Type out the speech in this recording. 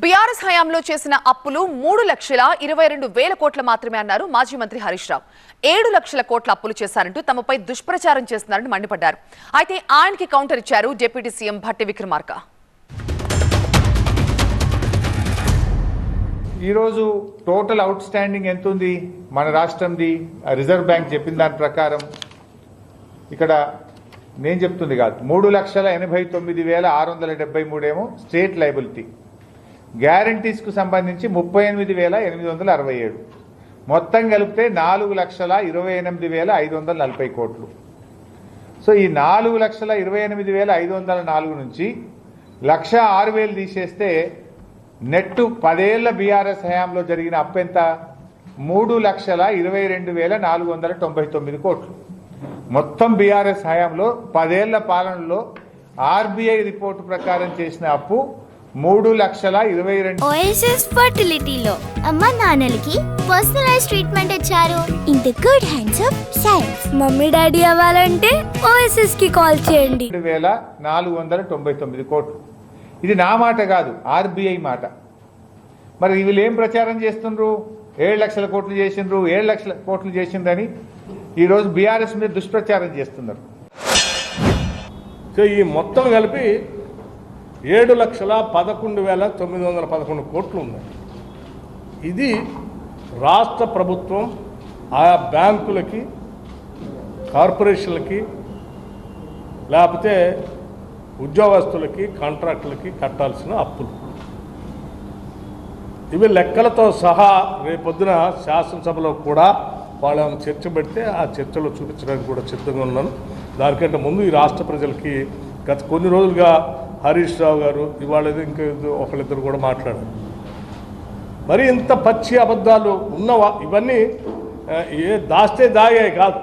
BRS హయాంలో చేసిన అప్పులు 3,22,000 కోట్ల మాత్రమే అన్నారు మాజీ మంత్రి హరీష్ రావు. 7 లక్షల కోట్ల అప్పులు చేశారంటూ తమపై దుష్ప్రచారం చేస్తున్నారని మండిపడ్డారు. అయితే ఆయనకి కౌంటర్ ఇచ్చారు డిప్యూటీ సీఎం భట్టి విక్రమార్క. ఈరోజు టోటల్ అవుట్ స్టాండింగ్ ఎంత ఉంది మన రాష్ట్రంది? రిజర్వ్ బ్యాంక్ చెప్పిన దాని ప్రకారం ఇక్కడ నేను చెప్తుంది కాదు, 3,89,673 ఏమో స్టేట్ లైబిలిటీ, గ్యారంటీస్కు సంబంధించి 38,867, మొత్తం కలిపితే 4,28,540 కోట్లు. సో ఈ 4,28,504 నుంచి 1,06,000 తీసేస్తే నెట్ 10 ఏళ్ల బీఆర్ఎస్ హయాంలో జరిగిన అప్పు ఎంత? 3,22,499 కోట్లు. మొత్తం బీఆర్ఎస్ హయాంలో 10 ఏళ్ల పాలనలో ఆర్బీఐ రిపోర్టు ప్రకారం చేసిన అప్పు 3,22,000. ఓఎస్ఎస్ ఫర్టిలిటీలో అమ్మ నాన్నలకి పర్సనలైజ్ ట్రీట్మెంట్ ఇచ్చారు. In the good hands of science. Mummy daddy అవ్వాలంటే ఓఎస్ఎస్ కి కాల్ చేయండి. 2,499 కోట్లు. ఇది నా మాట కాదు, ఆర్బీఐ మాట. మరి వీళ్ళు ఏం ప్రచారం చేస్తుండ్రు? 7 లక్షల కోట్లు చేసిండ్రు, 7 లక్షల కోట్లు చేసిండ్రని ఈరోజు బీఆర్ఎస్ మీద దుష్ప్రచారం చేస్తున్నారు. సో ఈ మొత్తం కలిపి 7,11,911 కోట్లు ఉన్నాయి. ఇది రాష్ట్ర ప్రభుత్వం ఆయా బ్యాంకులకి, కార్పొరేషన్లకి, లేకపోతే ఉద్యోగస్తులకి, కాంట్రాక్టులకి కట్టాల్సిన అప్పులు. ఇవి లెక్కలతో సహా రేపొద్దున శాసనసభలో కూడా వాళ్ళని చర్చ పెడితే ఆ చర్చలో చూపించడానికి కూడా సిద్ధంగా ఉన్నాను. దానికంటే ముందు ఈ రాష్ట్ర ప్రజలకి గత కొన్ని రోజులుగా హరీష్ రావు గారు, ఇవాళ ఇంకా ఒకళ్ళిద్దరు కూడా మాట్లాడారు. మరి ఇంత పచ్చి అబద్ధాలు ఉన్నవా? ఇవన్నీ దాస్తే దాగే కాదు.